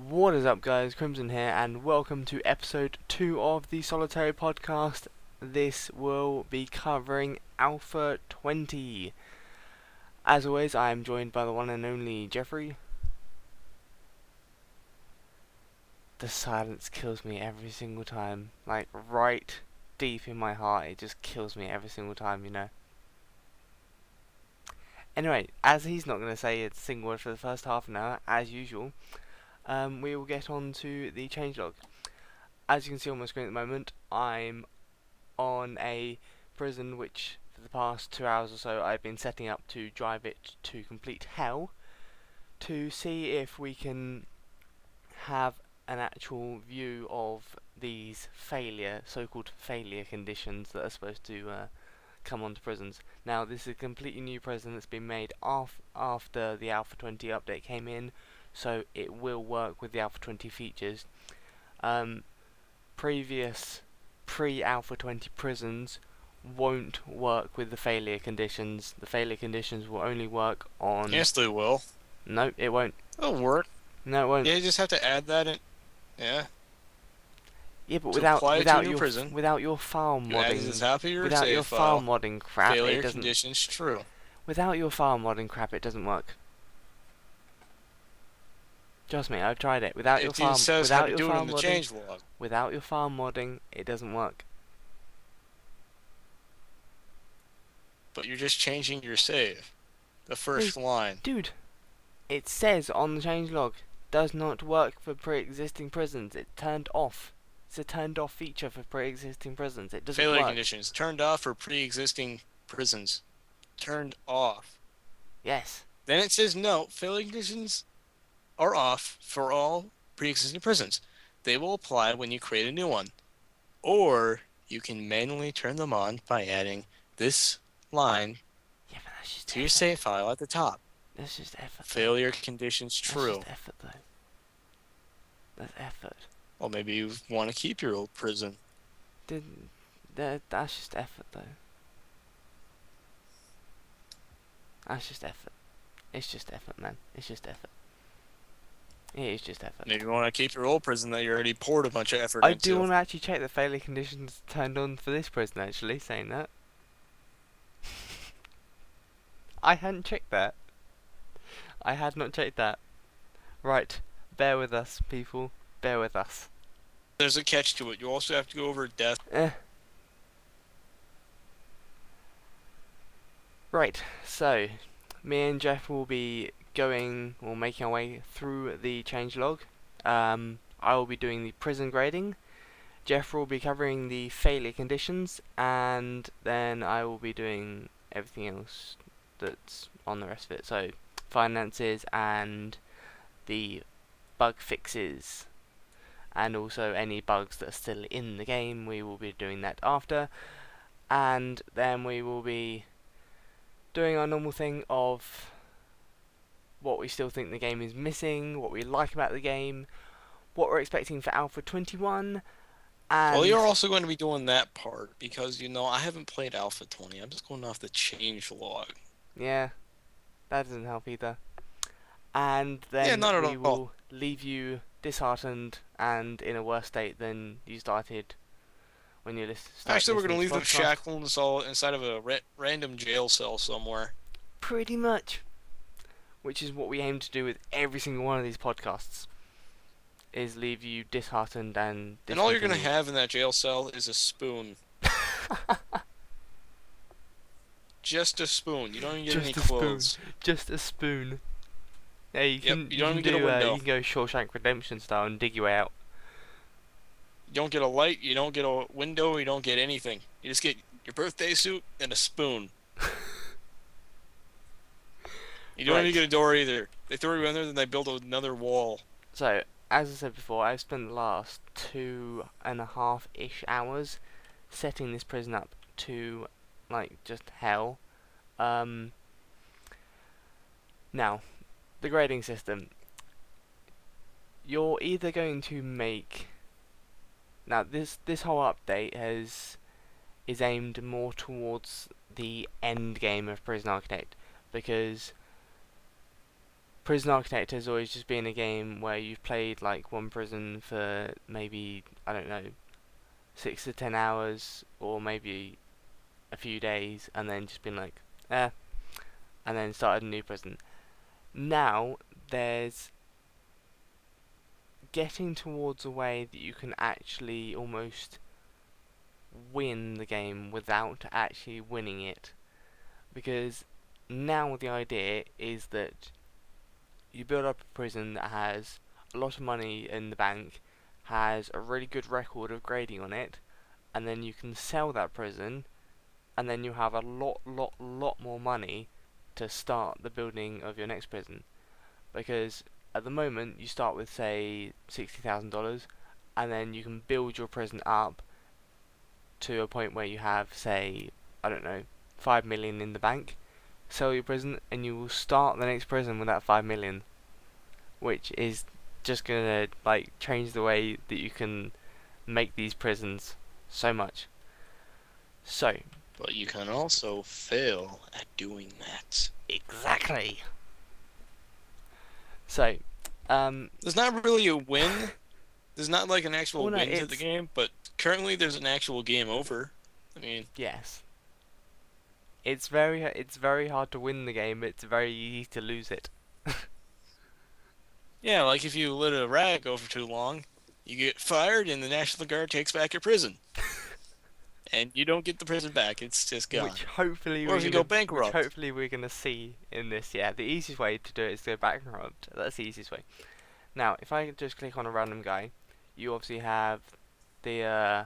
What is up, guys? Crimson here, and welcome to episode 2 of the Solitary Podcast. This will be covering Alpha 20. As always, I am joined by the one and only Jeffrey. The silence kills me every single time. Like, right deep in my heart, it just kills me every single time, you know. Anyway, as he's not going to say a single word for the first half an hour, as usual, we will get on to the changelog. As you can see on my screen at the moment, I'm on a prison which for the past 2 hours or so I've been setting up to drive it to complete hell, to see if we can have an actual view of these so-called failure conditions that are supposed to come onto prisons. Now, this is a completely new prison that's been made after the Alpha 20 update came in, so it will work with the Alpha 20 features. Previous pre-Alpha 20 prisons won't work with the failure conditions. The failure conditions will only work on... Yes, they will. No, it won't. It'll work. No, it won't. Yeah, you just have to add that in. Yeah. Yeah, but to apply without to your prison, without your file you add it to modding, the top of your without save your file. file modding crap, it Failure doesn't. conditions true. Without your file modding crap, it doesn't work. Trust me, I've tried it. Without your file, without your file in the modding, change log. without your file modding, it doesn't work. But you're just changing your save. The first line. Dude, it says on the changelog, does not work for pre-existing prisons. It's turned off. It's a turned off feature for pre-existing prisons. It doesn't Failure work. conditions turned off for pre-existing prisons. Turned off. Yes. Then it says no, failure conditions are off for all pre-existing prisons. They will apply when you create a new one. Or you can manually turn them on by adding this line to your save file at the top. That's just effort. Failure conditions true. That's just effort, though. That's effort. Well, maybe you want to keep your old prison. That's just effort, though. That's just effort. It's just effort, man. It's just effort. It is just effort. Maybe you want to keep your old prison that you already poured a bunch of effort I into. do want to actually check the failure conditions turned on for this prison, actually, saying that. I hadn't checked that. I had not checked that. Right. Bear with us, people. Bear with us. There's a catch to it. You also have to go over death. Right. So, me and Jeff will be making our way through the changelog. I will be doing the prison grading. Jeff will be covering the failure conditions, and then I will be doing everything else that's on the rest of it. So, finances and the bug fixes, and also any bugs that are still in the game. We will be doing that after, and then we will be doing our normal thing of what we still think the game is missing, what we like about the game, what we're expecting for Alpha 21, and... Well, you're also going to be doing that part, because, I haven't played Alpha 20. I'm just going off the change log. Yeah, that doesn't help either. And then we will leave you disheartened and in a worse state than you started when you started. Actually, we're going to leave them shackling us all inside of a random jail cell somewhere. Pretty much. Which is what we aim to do with every single one of these podcasts. Is leave you disheartened and discontinued. And all you're going to have in that jail cell is a spoon. Just a spoon. You don't even get any clothes. Just a spoon. Yeah, you can get a window. You can go Shawshank Redemption style and dig your way out. You don't get a light, you don't get a window, you don't get anything. You just get your birthday suit and a spoon. You don't even get a door either. They throw you in there, then they build another wall. So, as I said before, I've spent the last 2.5-ish hours setting this prison up to, just hell. Now, the grading system. You're either going to make... Now, this whole update is aimed more towards the end game of Prison Architect, because Prison Architect has always just been a game where you've played like one prison for maybe, I don't know, 6 to 10 hours, or maybe a few days, and then just been like, eh, and then started a new prison. Now there's getting towards a way that you can actually almost win the game without actually winning it, because now the idea is that you build up a prison that has a lot of money in the bank, has a really good record of grading on it, and then you can sell that prison, and then you have a lot more money to start the building of your next prison. Because at the moment you start with say $60,000, and then you can build your prison up to a point where you have say, I don't know, 5 million in the bank, sell your prison, and you will start the next prison with that 5 million, which is just gonna like change the way that you can make these prisons so much. So But you can also fail at doing that. exactly. So, um, There's not really a win. There's not like an actual well, no, win to the it's game, but currently there's an actual game over. I mean, yes, it's very hard to win the game, but it's very easy to lose it. yeah, like if you lit a rag over too long, you get fired and the National Guard takes back your prison. And you don't get the prison back, it's just gone. Or if you go Which bankrupt. hopefully we're gonna see in this. Yeah, the easiest way to do it is to go bankrupt. That's the easiest way. Now, if I just click on a random guy, you obviously have the uh,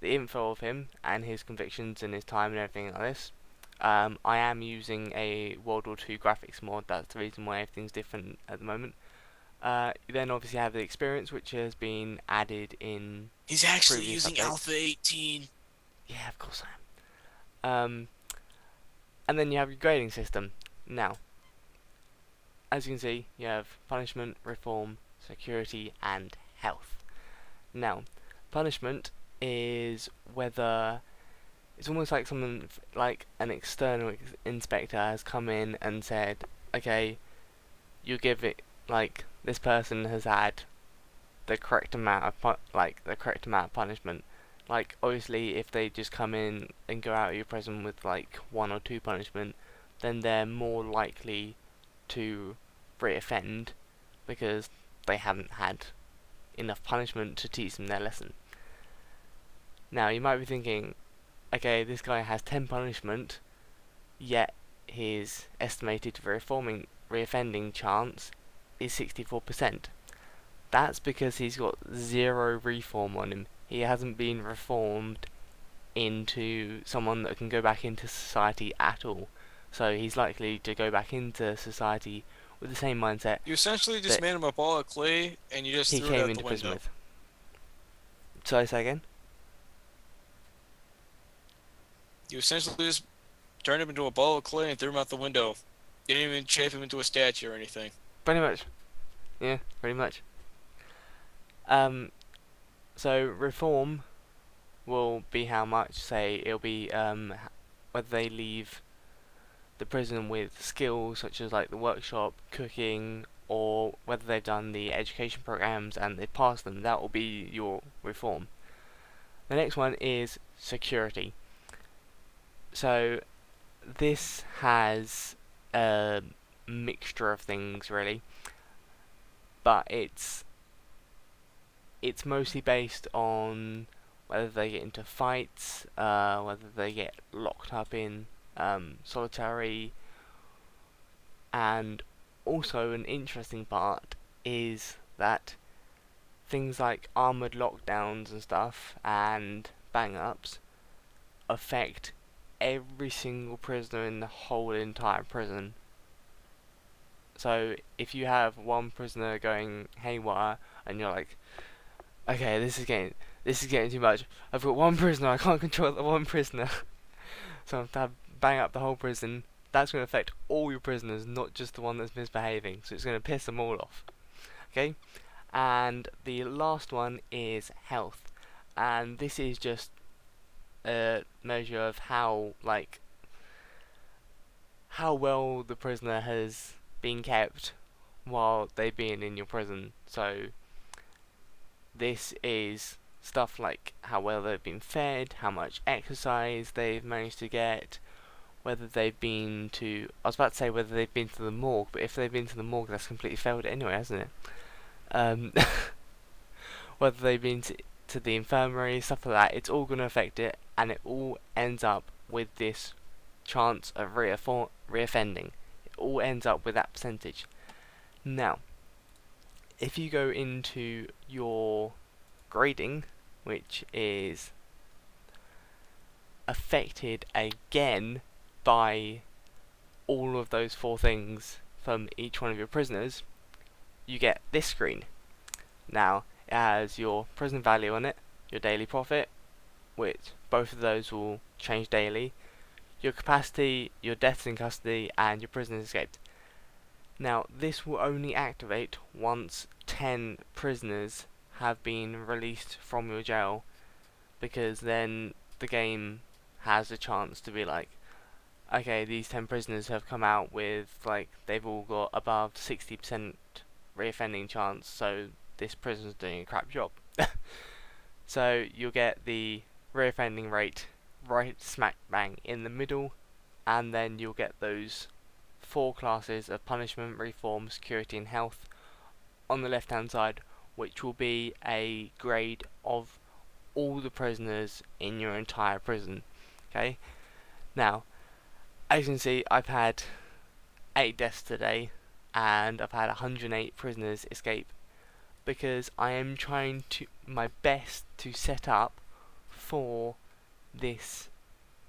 the info of him and his convictions and his time and everything like this. I am using a World War Two graphics mod. That's the reason why everything's different at the moment. You then obviously have the experience, which has been added in He's actually previous using updates. Alpha 18. Yeah, of course I am. And then you have your grading system. Now, as you can see, you have punishment, reform, security, and health. Now, punishment is whether it's almost like someone, like an external inspector, has come in and said, okay, you give it, like, this person has had the correct amount of the correct amount of punishment. Like, obviously, if they just come in and go out of your prison with like one or two punishment, then they're more likely to reoffend because they haven't had enough punishment to teach them their lesson. Now, you might be thinking, okay, this guy has 10 punishment, yet his estimated reoffending chance is 64%. That's because he's got zero reform on him. He hasn't been reformed into someone that can go back into society at all. So he's likely to go back into society with the same mindset You essentially just that made him a ball of clay and you just he threw it came out the into prison window. with. So I say again? You essentially just turned him into a ball of clay and threw him out the window. You didn't even shape him into a statue or anything. Pretty much. Yeah, pretty much. Um, so reform will be how much, say, it'll be whether they leave the prison with skills such as like the workshop, cooking, or whether they've done the education programs and they've passed them. That will be your reform. The next one is security. So this has a mixture of things really, but it's mostly based on whether they get into fights, whether they get locked up in solitary, and also an interesting part is that things like armored lockdowns and stuff and bang ups affect every single prisoner in the whole entire prison. So if you have one prisoner going haywire and you're like, okay, this is getting too much. I've got one prisoner, I can't control the one prisoner. So I have to bang up the whole prison. That's going to affect all your prisoners, not just the one that's misbehaving. So it's going to piss them all off. Okay? And the last one is health. And this is just a measure of how well the prisoner has being kept while they've been in your prison. So this is stuff like how well they've been fed, how much exercise they've managed to get, whether they've been to. I was about to say whether they've been to the morgue, but if they've been to the morgue, that's completely failed anyway, hasn't it? Um, whether they've been to the infirmary, stuff like that, it's all going to affect it, and it all ends up with this chance of reoffending. It all ends up with that percentage. Now, if you go into your grading, which is affected again by all of those four things from each one of your prisoners, you get this screen. Now, it has your prison value on it, your daily profit, which both of those will change daily, your capacity, your deaths in custody, and your prisoners escaped. Now, this will only activate once 10 prisoners have been released from your jail, because then the game has a chance to be like, okay, these 10 prisoners have come out with, like, they've all got above 60% reoffending chance, so this prison's doing a crap job. So you'll get the reoffending rate right smack bang in the middle, and then you'll get those four classes of punishment, reform, security, and health on the left hand side, which will be a grade of all the prisoners in your entire prison. Okay? Now, as you can see, I've had 8 deaths today, and I've had 108 prisoners escape, because I am trying to my best to set up for this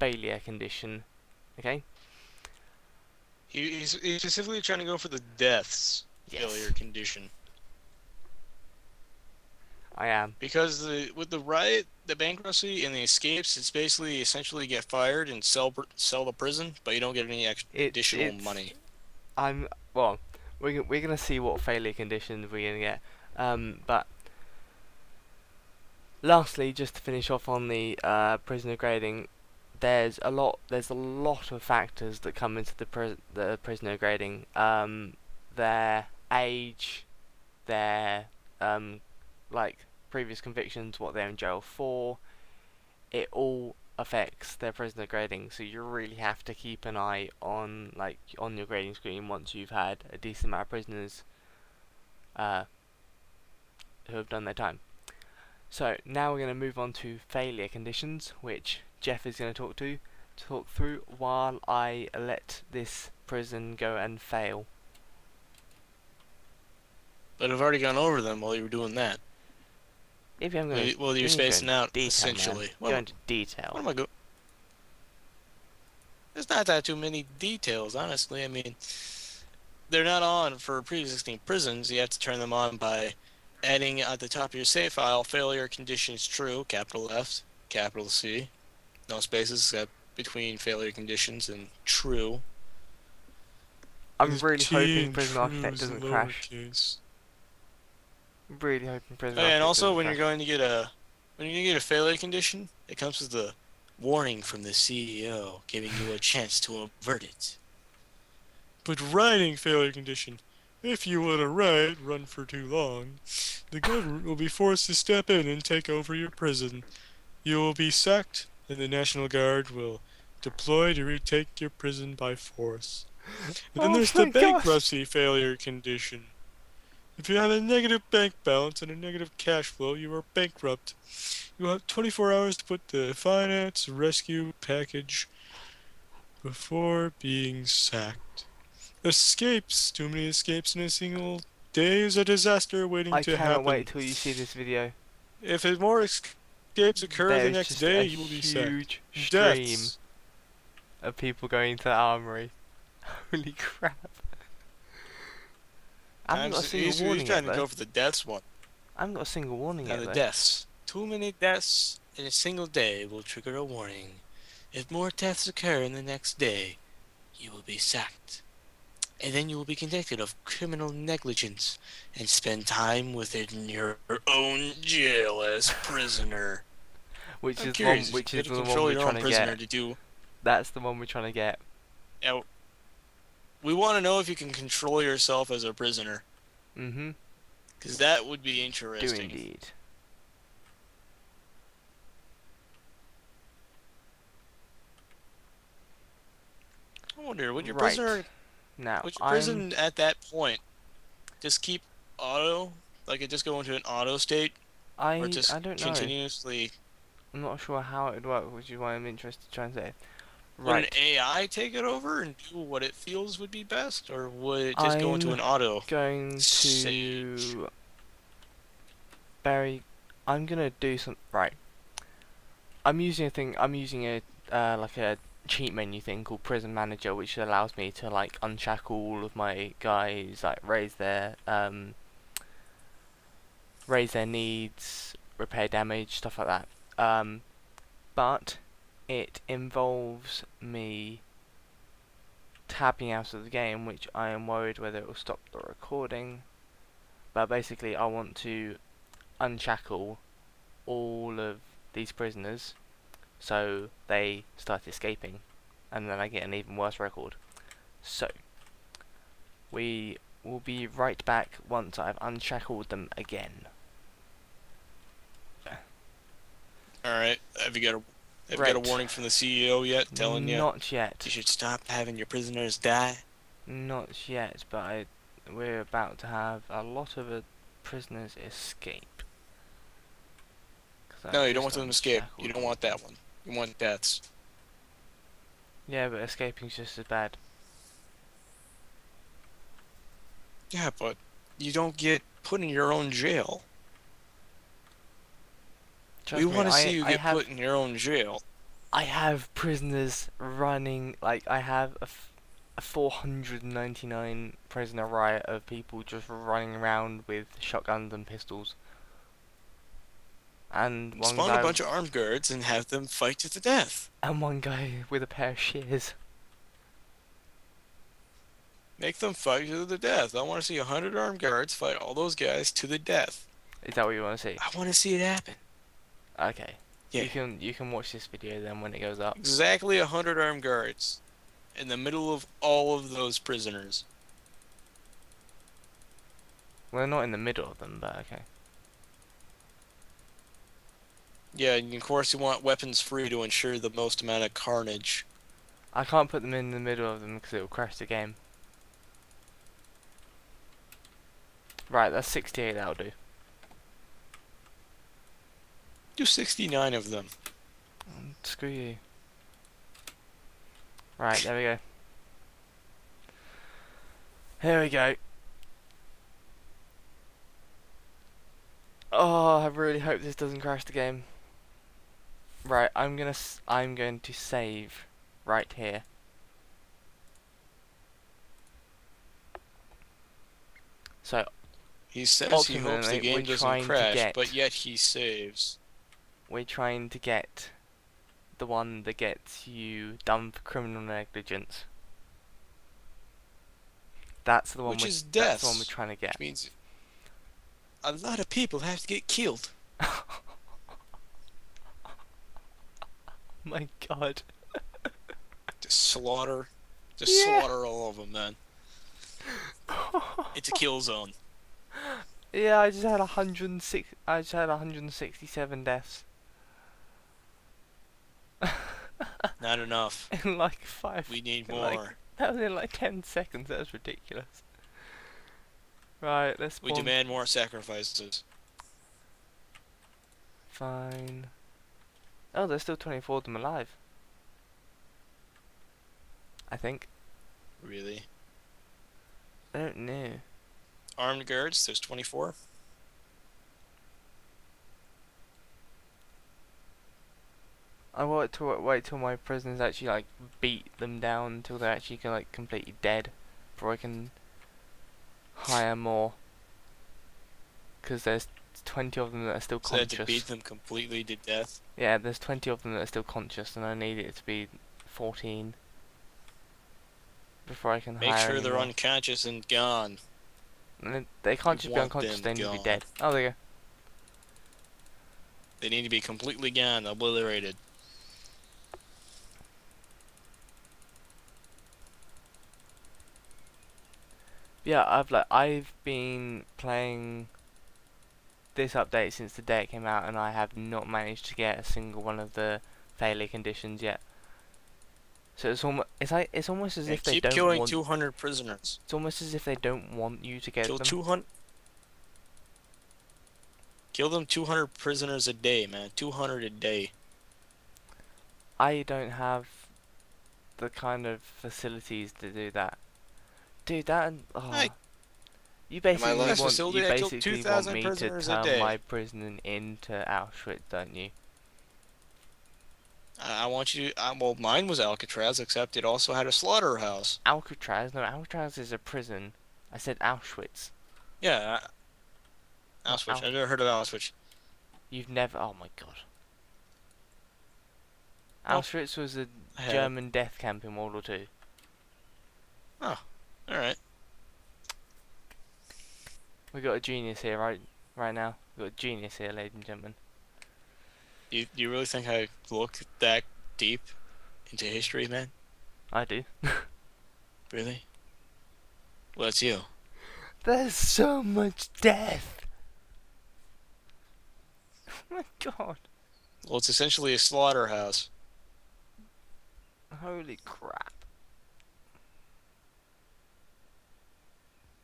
failure condition. Okay? He's specifically trying to go for the deaths failure Yes, condition. I am. Because with the riot, the bankruptcy, and the escapes, it's basically essentially get fired and sell the prison, but you don't get any additional It's money. I'm well. We're gonna see what failure conditions we're gonna get. But lastly, just to finish off on the prisoner grading, there's a lot of factors that come into the prisoner grading. Their age, their like previous convictions, what they're in jail for. It all affects their prisoner grading. So you really have to keep an eye on on your grading screen once you've had a decent amount of prisoners uh, who have done their time. So now we're going to move on to failure conditions, which Jeff is going to talk through while I let this prison go and fail. But I've already gone over them while you were doing that. If I'm going to, Well, you're you need to go spacing into out, detail, man. essentially. Go into detail. What am I go? There's not that too many details, honestly. I mean, they're not on for pre-existing prisons. You have to turn them on by adding at the top of your save file, failure conditions true, capital F, capital C. No spaces except between failure conditions and true. I'm The really T hoping in Prison true Architect is doesn't crash. lowercase. Really hoping Prison Oh, yeah, and Architect also doesn't crash. when you're going to get a failure condition, it comes with a warning from the CEO giving you a chance to avert it. But writing failure condition. If you let a riot run for too long, the government will be forced to step in and take over your prison. You will be sacked, and the National Guard will deploy to retake your prison by force. And then Oh there's the my gosh! bankruptcy failure condition. If you have a negative bank balance and a negative cash flow, you are bankrupt. You have 24 hours to put the finance rescue package before being sacked. Escapes. Too many escapes in a single day is a disaster waiting I to cannot wait happen. till you see this video. If more escapes occur There the is next just a day, you will be sacked. huge stream Deaths. of people going to the armory. Holy crap. I haven't got a single He's warning yet trying to though. go for the deaths one. I haven't got a single warning Now yet the though. deaths. Too many deaths in a single day will trigger a warning. If more deaths occur in the next day, you will be sacked. And then you will be convicted of criminal negligence and spend time within your own jail as prisoner. I'm curious if you Which is get to the one control we're your trying own to prisoner get. to do That's the one we're trying to get. out. We want to know if you can control yourself as a prisoner, Mm-hmm. because that would be Do interesting. indeed. I wonder, Right. Now, would your prison at that point just keep auto, like it just go into an auto state, or I just don't know. continuously? I'm not sure how it would work, which is why I'm interested to try and say. Would an Right. AI take it over and do what it feels would be best, or would it just go into I'm an auto going stage? to bury. I'm gonna do some. Right. I'm using a thing. I'm using a like a cheat menu thing called Prison Manager, which allows me to like unshackle all of my guys, like raise their needs, repair damage, stuff like that. But it involves me tapping out of the game, which I am worried whether it will stop the recording. But basically, I want to unshackle all of these prisoners so they start escaping, and then I get an even worse record. So, we will be right back once I've unshackled them again. All right, have you got a Right, warning from the CEO yet telling you not you yet. should stop having your prisoners die? Not yet, but we're about to have a lot of prisoners escape. Because No, I've you don't just want them to escape. You unshackled don't all want of them. that one. You want deaths. Yeah, but escaping's just as bad. Yeah, but you don't get put in your own jail. We Trust me, want to see you get put in your own jail. I have prisoners running, like, I have a 499 prisoner riot of people just running around with shotguns and pistols. And Spawn a bunch of armed guards and have them fight to the death. one guy with a pair of shears. Make them fight to the death. I want to see 100 armed guards fight all those guys to the death. Is that what you want to see? I want to see it happen. Okay. Yeah, You can watch this video then when it goes up. exactly 100 armed guards in the middle of all of those prisoners. Well, not in the middle of them, but okay. Yeah, and of course you want weapons free to ensure the most amount of carnage. I can't put them in the middle of them because it will crash the game. Right, that's 68, that'll do. Do 69 of them. Screw you. Right, there we go. Here we go. Oh, I really hope this doesn't crash the game. Right, I'm going to save right here. So He says he hopes the ultimately, game doesn't crash, but yet he saves. we're trying to get the one that gets you done for criminal negligence. Which is That's the one we're deaths, trying to which get. means a lot of people have to get killed. My God. Just slaughter. Just Yeah. slaughter all of them, man. It's a kill zone. Yeah, I just had 106. I just had 167 deaths Not enough. in like five. We need In like more. that was in like 10 seconds. That was ridiculous. Right, let's We spawn. demand more sacrifices. Fine. Oh, there's still 24 of them alive. I think. Really? I don't know. Armed guards, there's 24. I want to wait till my prisoners actually like beat them down until they're actually like completely dead, before I can hire more. Because there's 20 of them that are still So they had to beat conscious. them completely to death. Yeah, there's 20 of them that are still conscious, and I need it to be 14 before I can Make hire sure any they're more. unconscious and gone. And they can't You just be want unconscious; them they need to be gone. dead. Oh, there you go. They need to be completely gone, obliterated. Yeah, I've been playing this update since the day it came out, and I have not managed to get a single one of the failure conditions yet. So it's almost as Yeah, if they keep don't killing want 200 prisoners. it's almost as if they don't want you to get Kill them. 200. Kill them 200 prisoners a day, man. 200 a day. I don't have the kind of facilities to do that. Dude, that I oh, in my last you facility, I killed basically want 2,000 me to prisoners a turn day. my prison into Auschwitz, don't you? I want you to. Well, mine was Alcatraz, except it also had a slaughterhouse. Alcatraz? No, Alcatraz is a prison. I said Auschwitz, Yeah, not Auschwitz. Al. I've never heard of Auschwitz. You've never? Oh my god. Nope, Auschwitz was a I have. German death camp in World War Two. Oh, all right. We got a genius here, right now. We got a genius here, ladies and gentlemen. Do you really think I look that deep into history, man? I do. Really? Well, it's you. There's so much death. Oh my god. Well, it's essentially a slaughterhouse. Holy crap.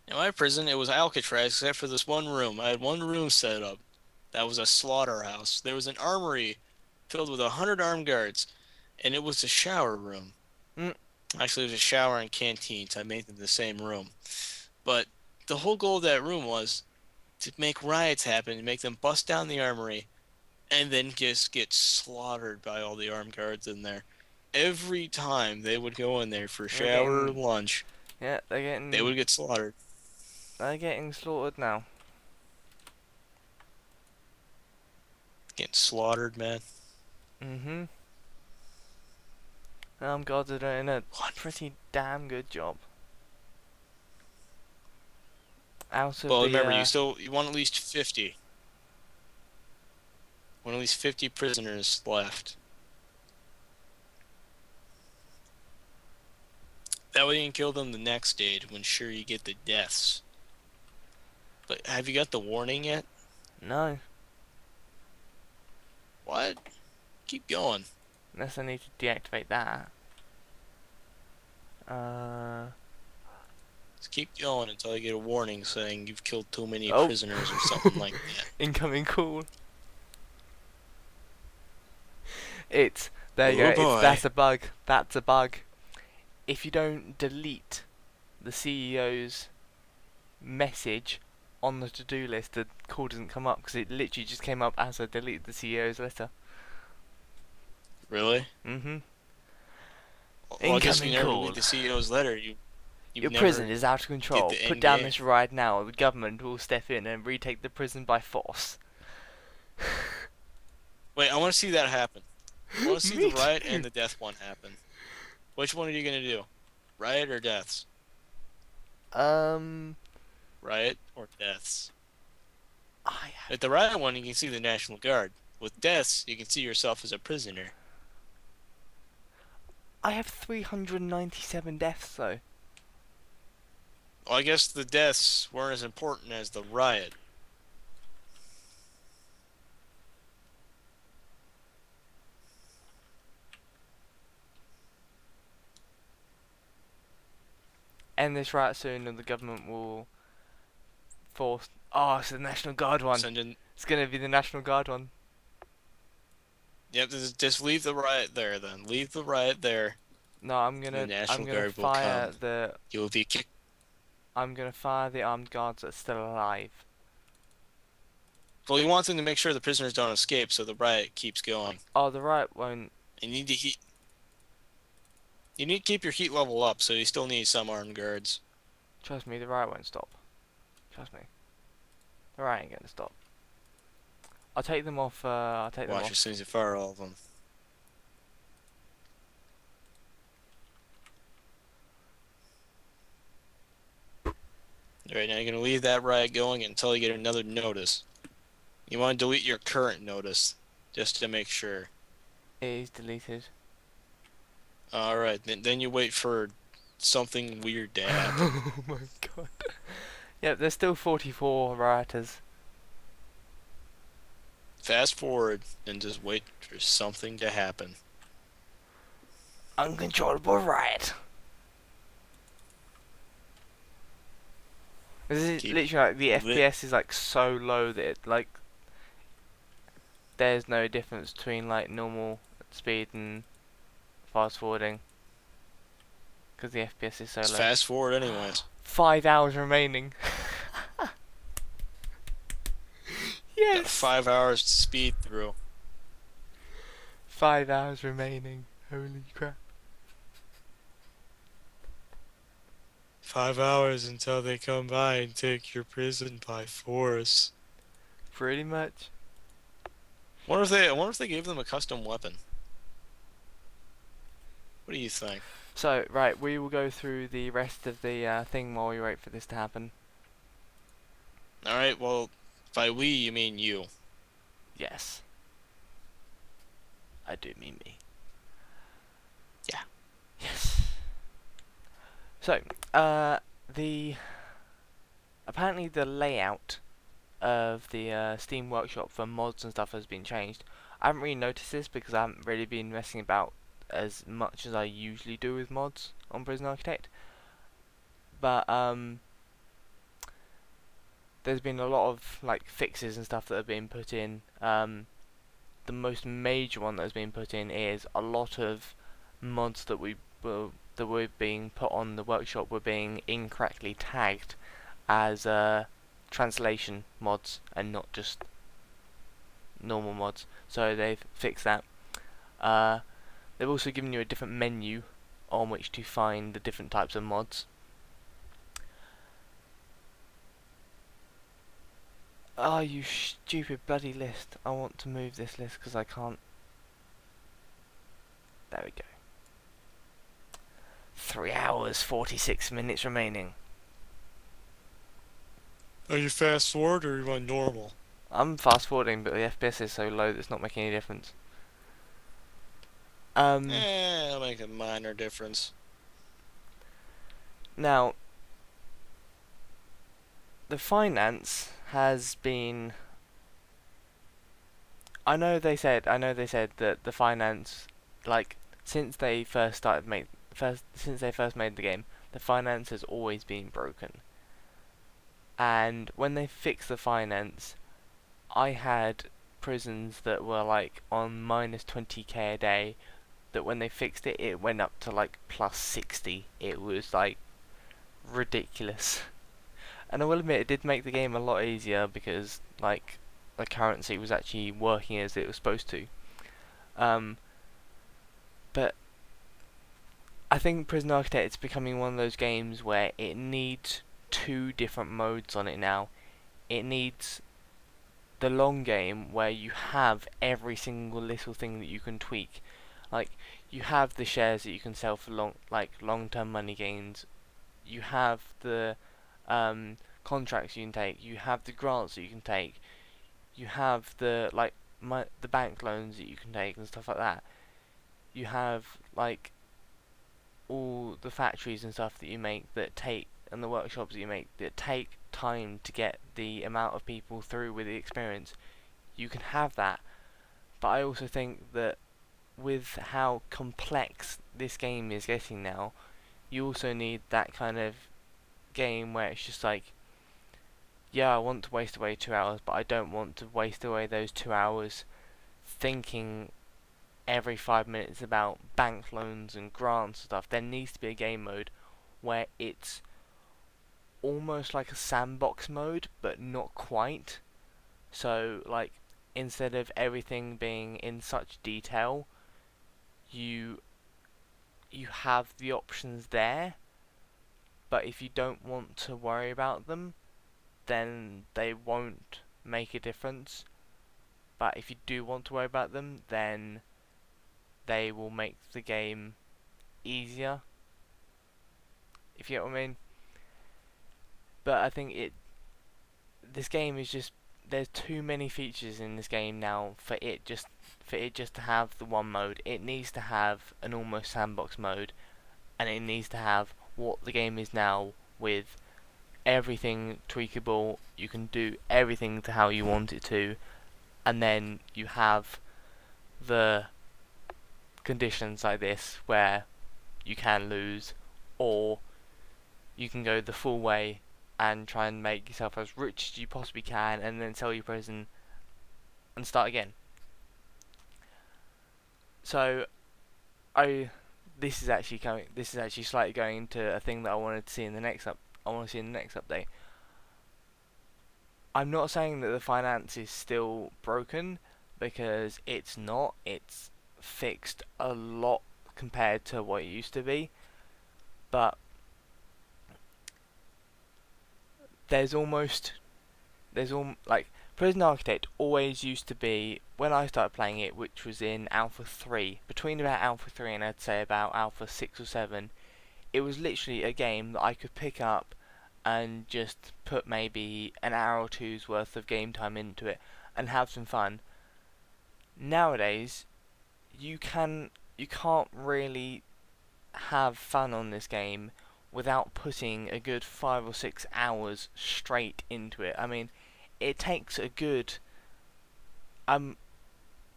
In my prison, it was Alcatraz, except for this one room. I had one room set up. That was a slaughterhouse. There was an armory filled with 100 armed guards, and it was a shower room. Mm, Actually, it was a shower and canteen, so I made them the same room. But the whole goal of that room was to make riots happen, to make them bust down the armory, and then just get slaughtered by all the armed guards in there. Every time they would go in there for they're shower or getting lunch, yeah, they would get slaughtered. they're getting slaughtered now. Getting slaughtered, man. Mhm. Guards are doing a One. pretty damn good job. Out of Well, the remember, you want at least 50. Want at least 50 prisoners left. That way you can kill them the next day to ensure you get the deaths. But have you got the warning yet? no, What? Keep going. unless I need to deactivate that. Uh Just keep going until you get a warning saying you've killed too many oh, prisoners or something like that. incoming call. It's there you go. Oh It's boy. that's a bug. That's a bug. If you don't delete the CEO's message on the to-do list, the call doesn't come up because it literally just came up as I deleted the CEO's letter. Really? Mhm. Well, I guess if you Incoming never read call. the CEO's letter, you Your never prison is out of get control. the Put end down game. this riot now, or the government will step in and retake the prison by force. Wait, I want to see that happen. I want to see the Me riot too. and the death one happen. Which one are you gonna do? Riot or deaths? Um, Riot or deaths? I At the riot one, you can see the National Guard. With deaths, you can see yourself as a prisoner. I have 397 deaths though. Well, I guess the deaths weren't as important as the riot. End this riot soon, and the government will force. Oh, it's the National Guard one. Send in. It's gonna be the National Guard one. Yep, just leave the riot there then. Leave the riot there. No, The I'm National gonna Guard will fire come. the You will be kicked. I'm gonna fire the armed guards that are still alive. Well, you want them to make sure the prisoners don't escape, so the riot keeps going. Oh, the riot won't. And you need to heat. You need to keep your heat level up, so you still need some armed guards. Trust me, the riot won't stop. Trust me, the riot ain't gonna stop. I'll take them off. I'll take them Watch as off. soon as you fire all of them. Alright, now you're gonna leave that riot going until you get another notice. You want to delete your current notice, just to make sure. It is deleted. Alright, then you wait for something weird to happen. Oh my god. Yeah, there's still 44 rioters. Fast forward and just wait for something to happen. Uncontrollable riot. This is Keep literally like the lit. FPS is like so low that like there's no difference between like normal speed and fast forwarding because the FPS is so It's low. fast forward anyways. 5 hours remaining. Got Yes. 5 hours to speed through. 5 hours remaining. Holy crap. 5 hours until they come by and take your prison by force. Pretty much. I wonder if they gave them a custom weapon. What do you think? So, right, we will go through the rest of the thing while we wait for this to happen. All right, well, by we you mean you. Yes, I do mean me. Yeah. Yes. So, the apparently the layout of the Steam Workshop for mods and stuff has been changed. I haven't really noticed this because I haven't really been messing about as much as I usually do with mods on Prison Architect. But there's been a lot of like fixes and stuff that have been put in. The most major one that has been put in is a lot of mods that were being put on the workshop were being incorrectly tagged as translation mods and not just normal mods. So they've fixed that. Uh, they've also given you a different menu on which to find the different types of mods. Oh, you stupid bloody list. I want to move this list because I can't. There we go. 3 hours, 46 minutes remaining. Are you fast forward or are you on normal? I'm fast forwarding, but the FPS is so low that it's not making any difference. It'll make a minor difference. Now, the finance has been. I know they said that the finance, like, since they since they first made the game, the finance has always been broken. And when they fixed the finance, I had prisons that were like on minus 20k a day. That when they fixed it, it went up to like plus 60. It was like ridiculous. And I will admit, it did make the game a lot easier because like the currency was actually working as it was supposed to. Um, but I think Prison Architect is becoming one of those games where it needs two different modes on it now. It needs the long game where you have every single little thing that you can tweak. Like you have the shares that you can sell for long-term money gains. You have the contracts you can take. You have the grants that you can take. You have the the bank loans that you can take and stuff like that. You have like all the factories and stuff that you make that take and the workshops that you make that take time to get the amount of people through with the experience. You can have that, but I also think that with how complex this game is getting now, you also need that kind of game where it's just like, yeah, I want to waste away 2 hours, but I don't want to waste away those 2 hours thinking every 5 minutes about bank loans and grants and stuff. There needs to be a game mode where it's almost like a sandbox mode, but not quite. So, like, instead of everything being in such detail, you you have the options there, but if you don't want to worry about them, then they won't make a difference. But if you do want to worry about them, then they will make the game easier, if you get what I mean. But I think this game is just there's too many features in this game now for it just to have the one mode. It needs to have an almost sandbox mode, and it needs to have what the game is now with everything tweakable. You can do everything to how you want it to, and then you have the conditions like this where you can lose, or you can go the full way and try and make yourself as rich as you possibly can, and then sell your prison and start again. So I this is actually coming. This is actually slightly going into a thing that I wanted to see in the next up. I want to see in the next update. I'm not saying that the finance is still broken, because it's not. It's fixed a lot compared to what it used to be, but there's almost there's all like Prison Architect always used to be, when I started playing it, which was in Alpha 3, between about Alpha 3 and I'd say about Alpha 6 or 7, it was literally a game that I could pick up and just put maybe an hour or two's worth of game time into it and have some fun. Nowadays, you can't really have fun on this game without putting a good 5 or 6 hours straight into it. I mean, it takes a good um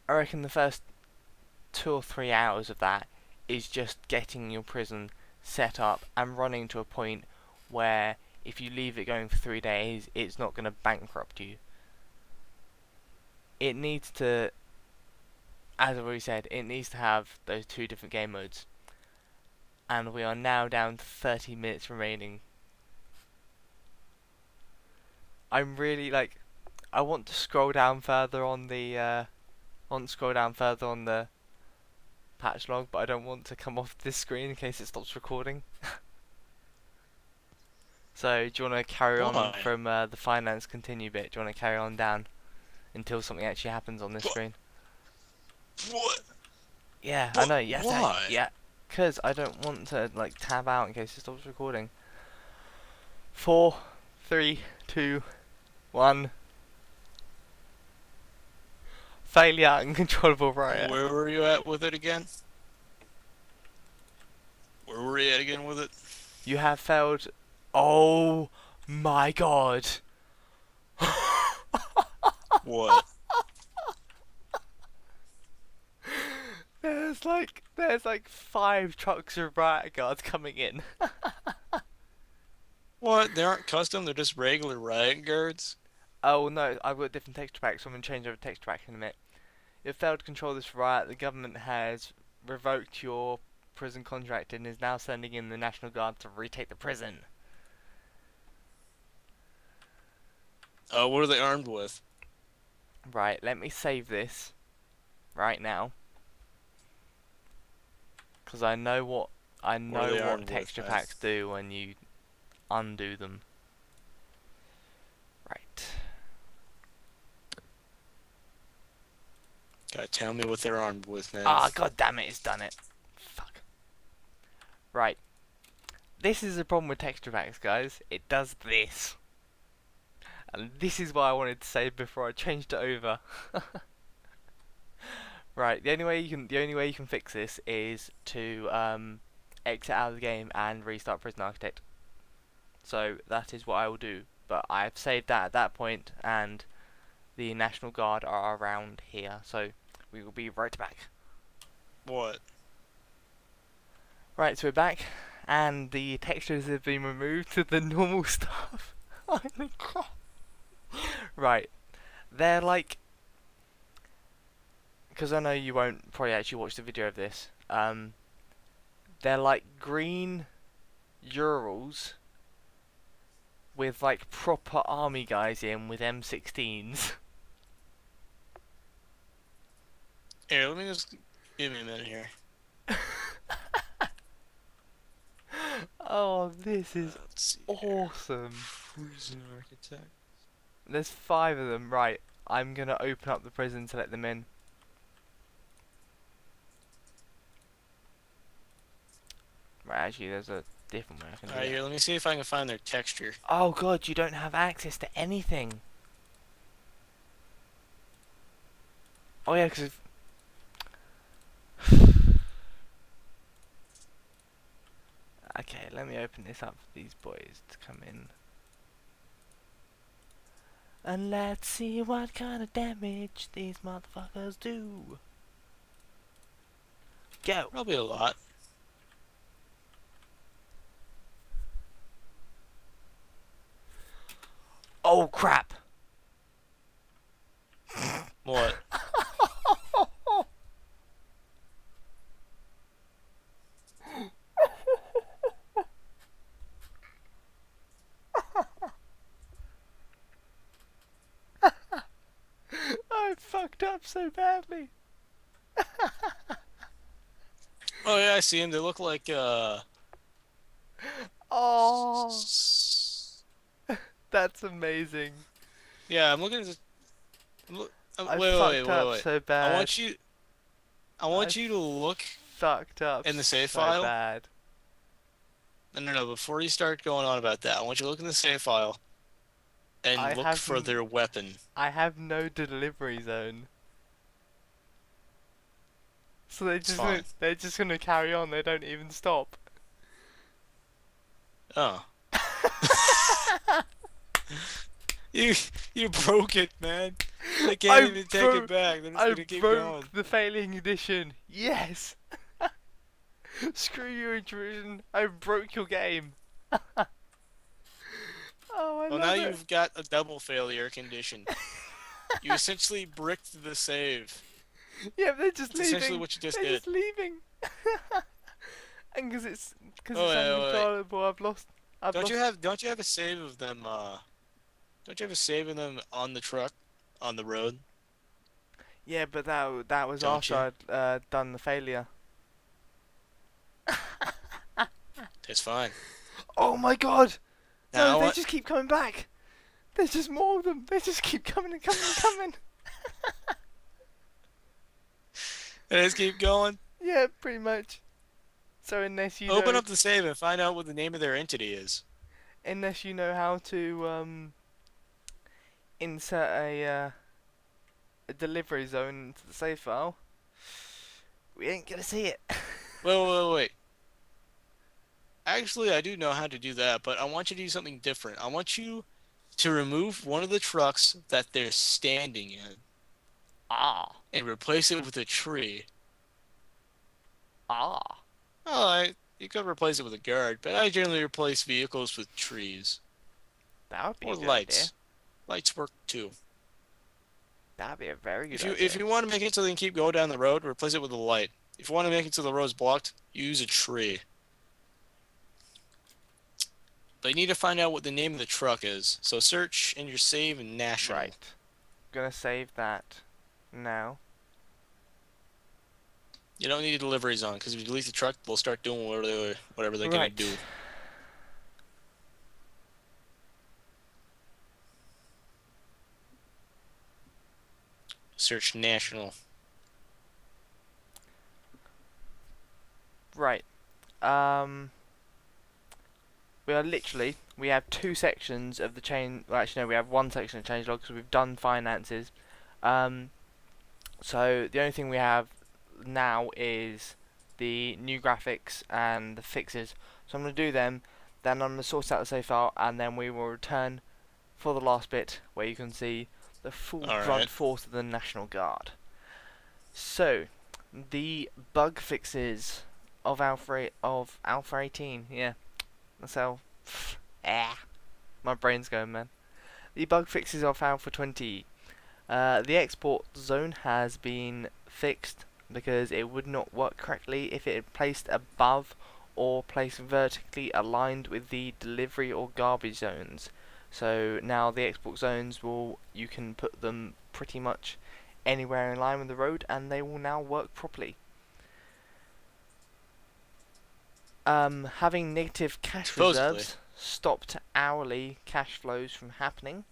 I reckon the first 2 or 3 hours of that is just getting your prison set up and running to a point where if you leave it going for 3 days, it's not going to bankrupt you. It needs to, as I've already said, it needs to have those two different game modes. And we are now down to 30 minutes remaining. I'm really like, I want to scroll down further on the, want to scroll down further on the patch log, but I don't want to come off this screen in case it stops recording. So, do you want to carry on Why? from the finance continue bit? Do you want to carry on down until something actually happens on this What? screen? What? Yeah, I What? know. Yes, Why? yeah, because I don't want to like tab out in case it stops recording. 4, 3, 2, 1. Failure, uncontrollable riot. Where were you at with it again? Where were you at again with it? You have failed. Oh my god. What? There's like 5 trucks of riot guards coming in. What? They aren't custom, they're just regular riot guards? Oh no, I've got different texture packs, so I'm gonna change over texture pack in a minute. You've failed to control this riot. The government has revoked your prison contract and is now sending in the National Guard to retake the prison. What are they armed with? Right, let me save this right now, because I What are know they what armed with, texture man? packs do when you undo them. Right. Gotta tell me what they're armed with, man. Ah, god damn it, it's done it. Fuck. Right. This is the problem with texture packs, guys. It does this. And this is why I wanted to save before I changed it over. Right, the only way you can fix this is to exit out of the game and restart Prison Architect. So that is what I will do. But I've saved that at that point, and the National Guard are around here, so we will be right back. What? Right, so we're back, and the textures have been removed to the normal stuff. Oh my god. Right, they're like, because I know you won't probably actually watch the video of this. They're like green Urals with like proper army guys in with M16s. Here, let me just give me a minute here. Oh, this is Let's see here. awesome. Prison architect. There's 5 of them. Right, I'm gonna open up the prison to let them in. Right, actually, there's a different way I can do Alright, that. here, let me see if I can find their texture. Oh god, you don't have access to anything. Oh yeah, because okay, let me open this up for these boys to come in. And let's see what kind of damage these motherfuckers do. Go! Probably a lot. Oh crap! What? I fucked up so badly. Oh yeah, I see them. They look like Oh, that's amazing. yeah, I'm looking at this. I Wait, wait, wait, fucked wait, up wait. so I bad. want you. I I want you to look fucked up in the save so file. bad. No, no, no. Before you start going on about that, I want you to look in the save file I and look have for their weapon. I have no delivery zone. So It's fine. they're just gonna carry on. They don't even stop. Oh, you you broke it, man. They can't I even take it broke back. They're just I gonna keep broke going. the failing edition. Yes. Screw you, intrusion. I broke your game. Oh, I Well, now love it. you've got a double failure condition. You essentially bricked the save. Yeah, they're just It's essentially leaving. what you just They're did. just leaving. And because Oh it's wait, wait, wait. uncontrollable, I've lost. Don't you have a save of them? Don't you have a save of them on the truck, on the road? Yeah, but that was Don't after you? I'd done the failure. That's fine. Oh my god! No, Now they what? just keep coming back. There's just more of them. They just keep coming and coming and coming. Let's keep going. Yeah, pretty much. So Open up the save and find out what the name of their entity is. unless you know how to insert a delivery zone into the save file, we ain't gonna see it. Wait, wait, wait, wait. Actually, I do know how to do that, but I want you to do something different. I want you to remove one of the trucks that they're standing in Ah, and replace it with a tree. ah. Oh, you could replace it with a guard, but I generally replace vehicles with trees That would be or a good idea. lights. Lights work too. That'd be a very good If idea. you want to make it so they can keep going down the road, replace it with a light. If you want to make it so the road's blocked, use a tree. But you need to find out what the name of the truck is. So search in your save in National. Right. Gonna save that now. You don't need a delivery zone because if you delete the truck, they'll start doing whatever they're gonna Right. do. Search National. Right. We have two sections of the chain. Well, actually, no, we have one section of change log because we've done finances. Um, so the only thing we have now is the new graphics and the fixes. So I'm going to do them, then I'm going to sort out the save file, and then we will return for the last bit where you can see the full All grunt right. force of the National Guard. So, the bug fixes of Alpha 18, yeah, that's how. Ah, my brain's going, man. The bug fixes of Alpha 20. The export zone has been fixed because it would not work correctly if it had placed above or placed vertically aligned with the delivery or garbage zones. So now the export zones you can put them pretty much anywhere in line with the road and they will now work properly. Having negative cash Supposedly. reserves stopped hourly cash flows from happening,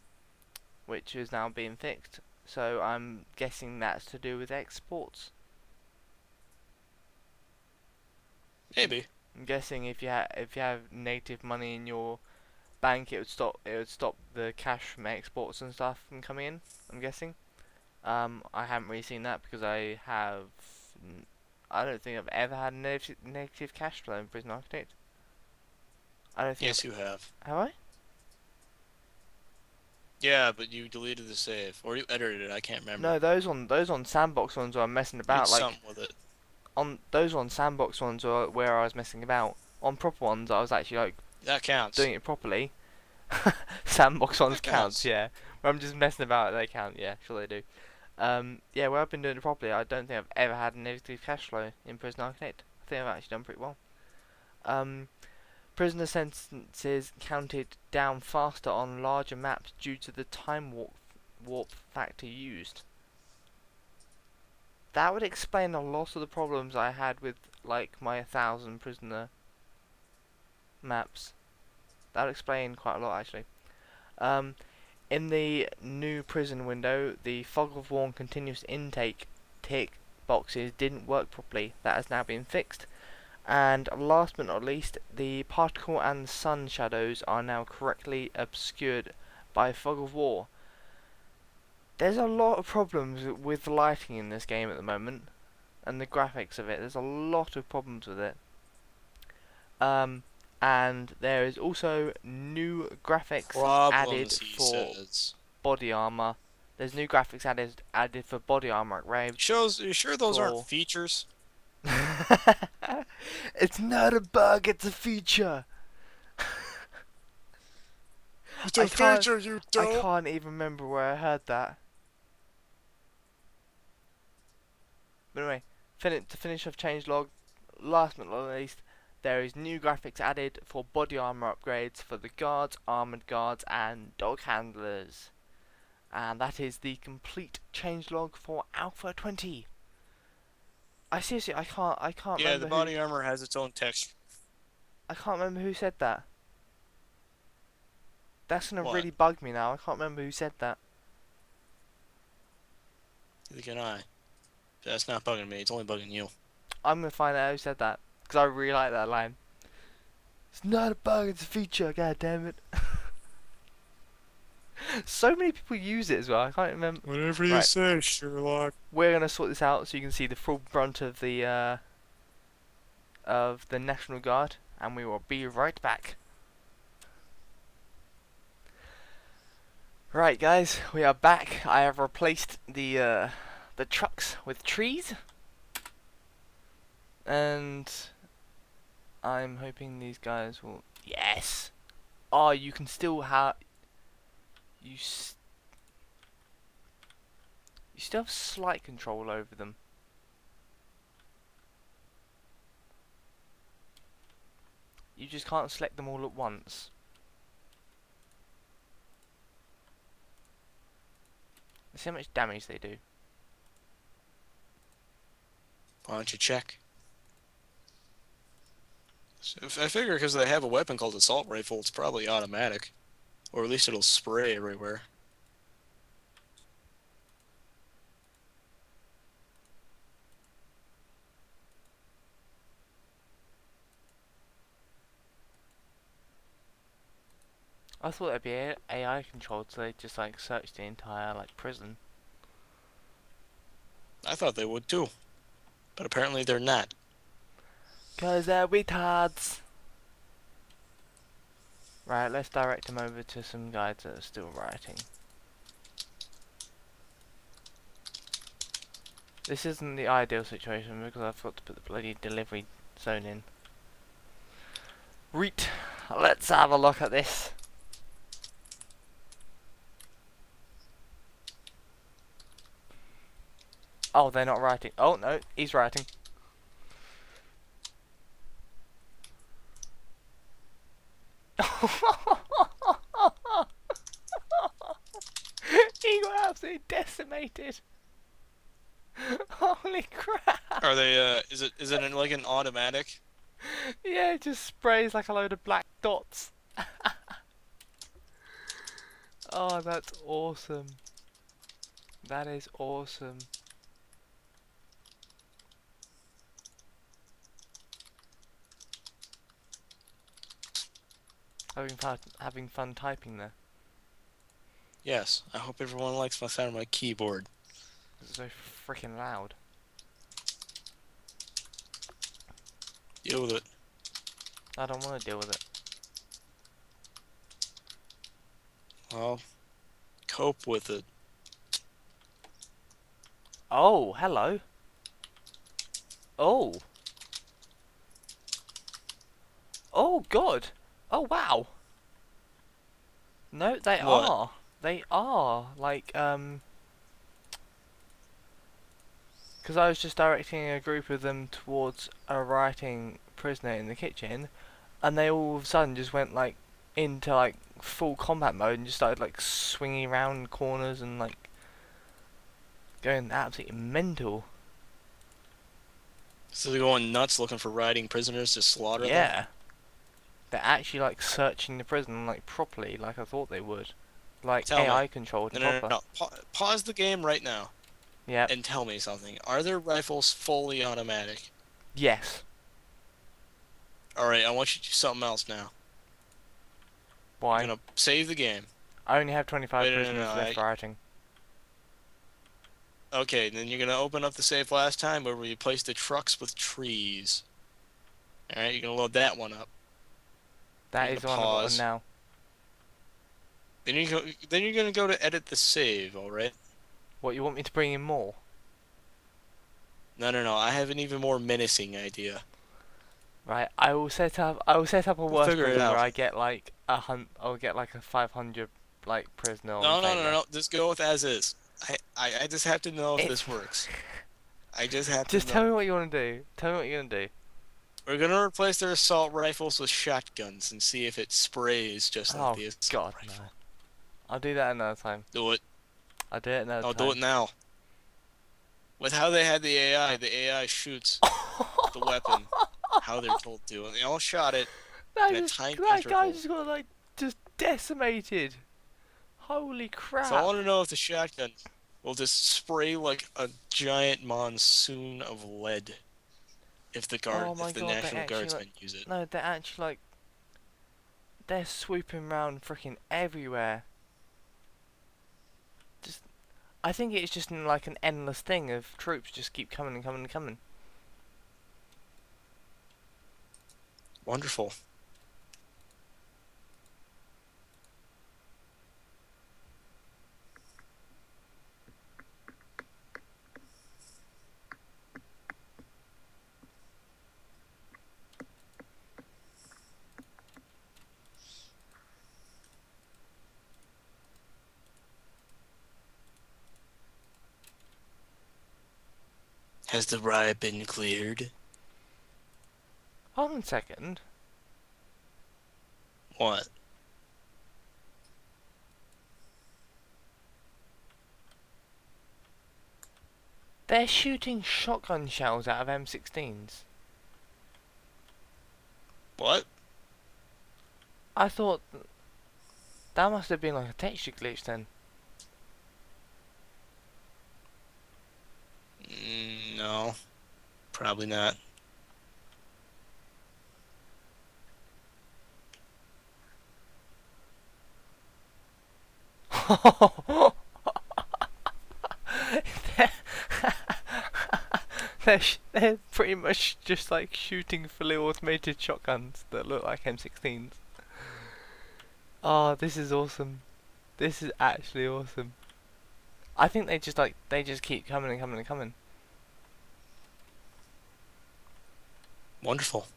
which is now being fixed. So I'm guessing that's to do with exports. Maybe. I'm guessing if you have negative money in your bank, it would stop the cash from exports and stuff from coming in. I'm guessing. I haven't really seen that because I don't think I've ever had negative cash flow in Prison Architect. I don't think Yes, you have. have I? Yeah, but you deleted the save or you edited it. I can't remember. No, those on sandbox ones where I'm messing You did about. Like something with it. on those on sandbox ones where I was messing about. On proper ones, I was actually like That counts. doing it properly. Sandbox ones That count, counts. yeah. Where I'm just messing about, they count, yeah, sure they do. Yeah, where I've been doing it properly, I don't think I've ever had a negative cash flow in Prison Arcade. I think I've actually done pretty well. Um, Prisoner sentences counted down faster on larger maps due to the time warp factor used. That would explain a lot of the problems I had with like my 1,000 prisoner maps. That would explain quite a lot actually. Um, In the new prison window, the fog of war and continuous intake tick boxes didn't work properly. That has now been fixed. And last but not least, the particle and sun shadows are now correctly obscured by fog of war. There's a lot of problems with lighting in this game at the moment, and the graphics of it. There's a lot of problems with it. Um, and there is also new graphics added Problems, he for says. body armor. There's new graphics added for body armor upgrades. Shows, you sure those aren't For features? it's not a bug, it's a feature. It's I a can't feature, you I dope! can't even remember where I heard that. But anyway, to finish off changelog, last but not least, there is new graphics added for body armor upgrades for the guards, armored guards, and dog handlers. And that is the complete changelog for Alpha 20. I can't Yeah, the remember who body armor has its own texture. I can't remember who said that. That's gonna What? really bug me now. I can't remember who said that. Neither can I. That's not bugging me, it's only bugging you. I'm gonna find out who said that because I really like that line. It's not a bug, it's a feature. God damn it! So many people use it as well. I can't remember. Whatever you Right, say, Sherlock. we're gonna sort this out so you can see the full brunt of the National Guard, and we will be right back. Right, guys, we are back. I have replaced the trucks with trees, and I'm hoping these guys will. Yes. Oh, you can still have you. You still have slight control over them. You just can't select them all at once. Let's see how much damage they do. Why don't you check? So I figure because they have a weapon called assault rifle, it's probably automatic. Or at least it'll spray everywhere. I thought they'd be AI controlled, so they just like search the entire like prison. I thought they would too. But apparently they're not. 'Cause they're retards. Right, let's direct them over to some guys that are still writing. This isn't the ideal situation because I've got to put the bloody delivery zone in. Reet, let's have a look at this. Oh, they're not writing. Oh no, he's writing. He got absolutely decimated. Holy crap! Are they is it like an automatic? Yeah, it just sprays like a load of black dots. Oh, that's awesome. That is awesome. Having fun typing there. Yes. I hope everyone likes my sound of my keyboard. It's so freaking loud. Deal with it. I don't want to deal with it. Well, cope with it. Oh, hello. Oh. Oh, God. Oh, wow. No, they What? are. They are. Because I was just directing a group of them towards a rioting prisoner in the kitchen, and they all of a sudden just went, like, into, like, full combat mode and just started, like, swinging around corners and, like, going absolutely mental. So they're going nuts looking for rioting prisoners to slaughter them? Yeah. They're actually, like, searching the prison, like, properly, like I thought they would. Like, Tell me. AI controlled No, and no, no, proper. no. Pause the game right now Yep. and tell me something. Are their rifles fully automatic? Yes. Alright, I want you to do something else now. You're Why? gonna save the game. I only have 25 Wait, no, no, no. prisoners left rioting. Okay, then you're gonna open up the save last time where we replaced the trucks with trees. Alright, you're gonna load that one up. That You're is gonna the one I've got on pause. now. Then you're gonna go to edit the save, alright? What, you want me to bring in more? No, no, no. I have an even more menacing idea. Right, I will set up a We'll worse figure it prison where out. I get like I'll get like a 500 like prisoner on No, no, no, failure. no. Just go with as is. I just have to know if It's this works. I just have to just know. tell me what you want to do. Tell me what you're gonna do. We're gonna replace their assault rifles with shotguns and see if it sprays just like Oh the assault God, no. rifle. I'll do that another time. Do it. I'll do it another I'll do it time. now. With how they had the AI shoots the weapon how they're told to, and they all shot it in a tiny That guy interval. just got like just decimated. Holy So I crap! want to know if the shotgun will just spray like a giant monsoon of lead Oh if my the God, they National actually like Guardsmen use it. no, they're actually like they're swooping around freaking everywhere. Just I think it's just like an endless thing of troops just keep coming and coming and coming. Wonderful. Has the riot been cleared? Hold on a second. What? They're shooting shotgun shells out of M16s. What? I thought that must have been like a texture glitch then. No, probably not. they're, they're pretty much just like shooting fully automated shotguns that look like M16s. Oh, this is awesome. This is actually awesome. I think they just keep coming and coming and coming. Wonderful.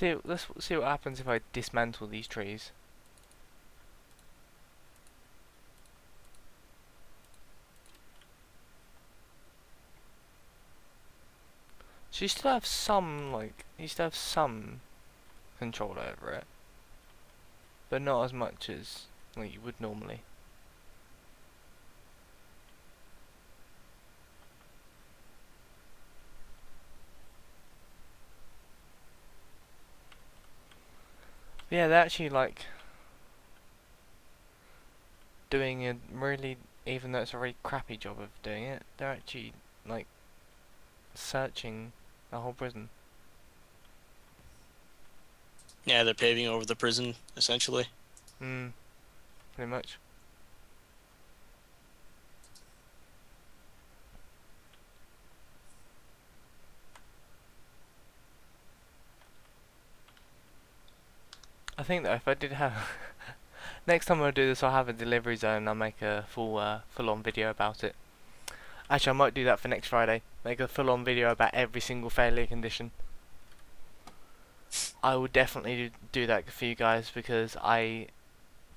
Let's see what happens if I dismantle these trees. So you still have some control over it, but not as much as like you would normally. But yeah, they're actually like doing a really, even though it's a really crappy job of doing it, they're actually like searching the whole prison. Yeah, they're paving over the prison, essentially. Hmm, pretty much. I think that if I did have Next time I do this, I'll have a delivery zone and I'll make a full-on video about it. Actually, I might do that for next Friday. Make a full-on video about every single failure condition. I will definitely do that for you guys because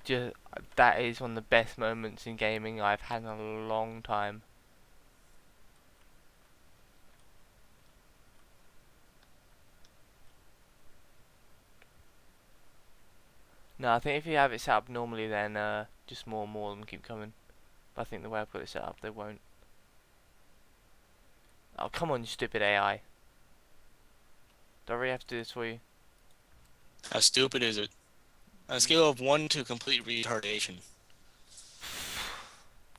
just that is one of the best moments in gaming I've had in a long time. No, I think if you have it set up normally, then just more and more of them keep coming. But I think the way I've got it set up, they won't. Oh, come on, you stupid AI. Do I really have to do this for you? How stupid is it? On a scale of 1 to complete retardation.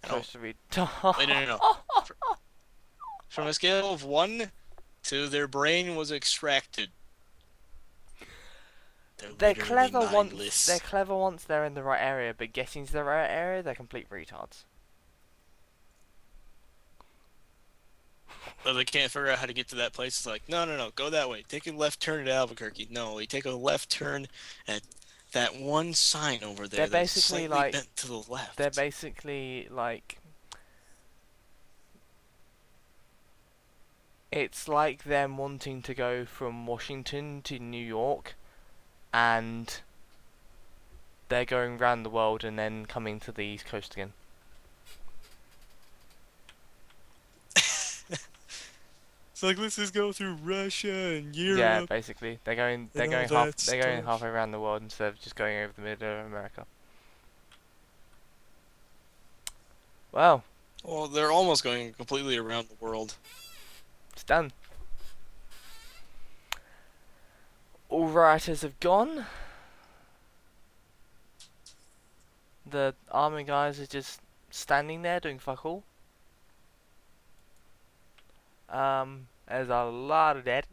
I don't. Close to read. Wait, no, no, no. Fr- From a scale of 1 to their brain was extracted. They're They're literally clever once mindless. they're in the right area, but getting to the right area, they're complete retards. But they can't figure out how to get to that place. It's like, no, no, no, go that way. Take a left turn at Albuquerque. No, we take a left turn at that one sign over They're there that's basically slightly like bent to the they're left. basically like it's like them wanting to go from Washington to New York, and they're going round the world and then coming to the East Coast again. It's like, let's just go through Russia and Yeah, Europe basically, and all that they're going stuff. halfway around the world instead of just going over the middle of America. Well, Well, they're almost going completely around the world. it's done. All writers have gone. The army guys are just standing there doing fuck all. There's a lot of dead.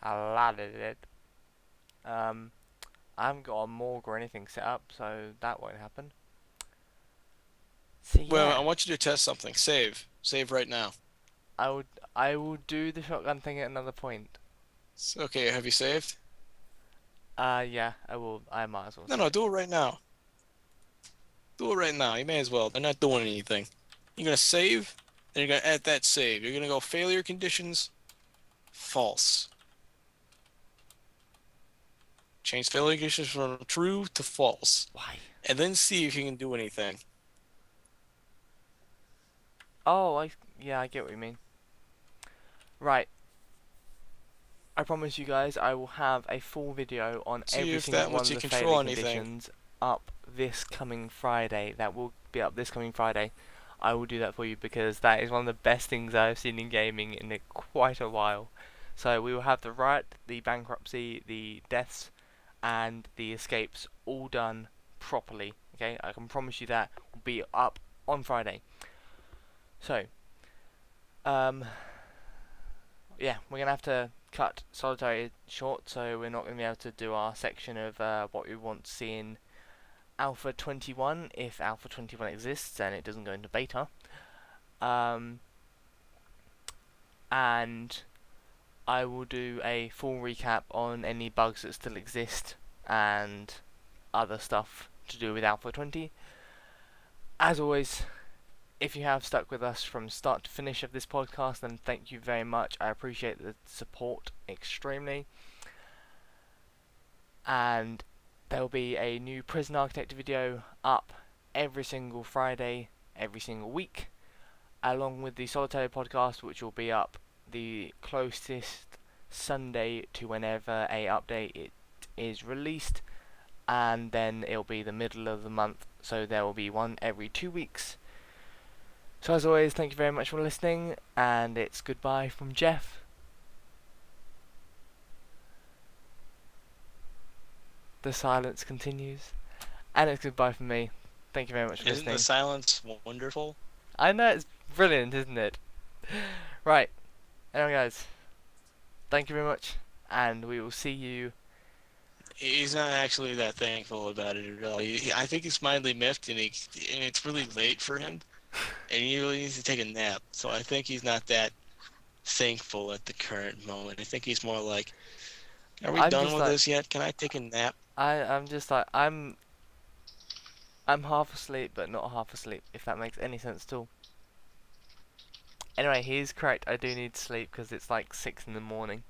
A lot of dead. Um, I haven't got a morgue or anything set up, so that won't happen. So Well, I yeah, want you to test something. Save. Save right now. I would I will do the shotgun thing at another point. Okay, have you saved? Yeah, I will. I might as well No, no, save. do it right now. Do it right now. You may as well. They're not doing anything. You're gonna save, then you're gonna add that save. You're gonna go failure conditions, false. Change failure conditions from true to false. Why? And then see if you can do anything. Oh, yeah, I get what you mean. Right. I promise you guys I will have a full video on See every if single that one lets of you the failure control anything. conditions up this coming Friday. That will be up this coming Friday. I will do that for you because that is one of the best things I've seen in gaming in quite a while. So we will have the riot, the bankruptcy, the deaths, and the escapes all done properly. Okay, I can promise you that will be up on Friday. So, um, yeah, we're gonna have to cut solitary short, so we're not gonna be able to do our section of what we want to see in Alpha 21 if Alpha 21 exists and it doesn't go into beta. Um, and I will do a full recap on any bugs that still exist and other stuff to do with Alpha 20. As always, if you have stuck with us from start to finish of this podcast, then thank you very much. I appreciate the support extremely. And there will be a new Prison Architect video up every single Friday, every single week, along with the Solitaire podcast, which will be up the closest Sunday to whenever a update it is released, and then it'll be the middle of the month, so there will be one every 2 weeks. So as always, thank you very much for listening, and it's goodbye from Jeff. The silence continues, and it's goodbye from me. Thank you very much for Isn't the listening. silence wonderful? I know it's brilliant, isn't it? Right. Anyway, guys, thank you very much, and we will see you. He's not actually that thankful about it at all. I think he's mildly miffed, and it's really late for him, and he really needs to take a nap. So I think he's not that thankful at the current moment. I think he's more like, "Are we I'm done just with like this yet? Can I take a nap?" I'm just like I'm half asleep, but not half asleep, if that makes any sense at all. Anyway, he's correct. I do need sleep because it's like 6 in the morning.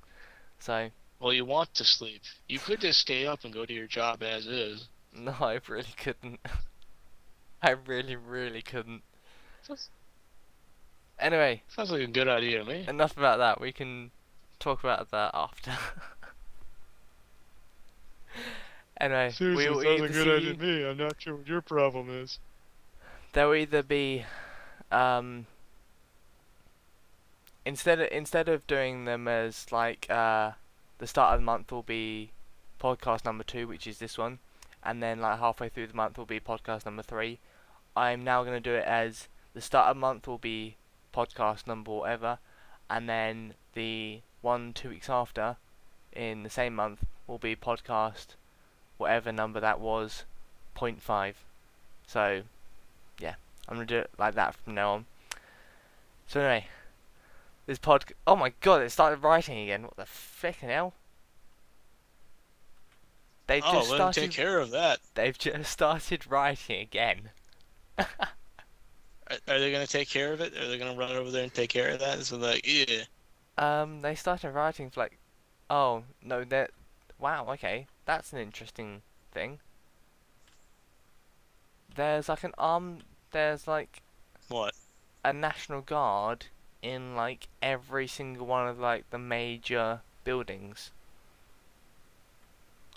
So, Well, you want to sleep. You could just stay up and go to your job as is. no, I really couldn't. I really, really couldn't. Sounds Anyway, sounds like a good idea to me. enough about that. We can talk about that after. Anyway, we Seriously, will sounds like either a good idea see. to me. I'm not sure what your problem is. There will either be um instead of doing them as like the start of the month will be podcast number 2, which is this one, and then like halfway through the month will be podcast number 3. I'm now going to do it as the start of the month will be podcast number whatever, and then the 1 2 weeks after in the same month will be podcast whatever number that was, point 0.5. So yeah, I'm gonna do it like that from now on. So anyway, this pod. Oh my god, it started writing again. What the frickin' hell? They've Oh, just let him take started. care of that. They've just started writing again. Are they gonna take care of it? Are they gonna run over there and take care of that? So like, yeah. They started writing for like. Oh no, that. Wow. Okay, that's an interesting thing. There's like an arm. There's like What? a national guard in like every single one of like the major buildings.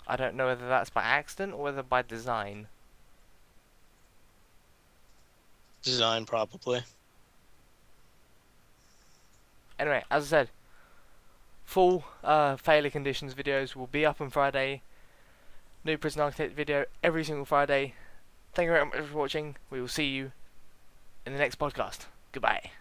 I don't know whether that's by accident or whether by design. Design probably. Anyway, as I said, full failure conditions videos will be up on Friday. New prison architect video every single Friday. Thank you very much for watching. We will see you in the next podcast. Goodbye.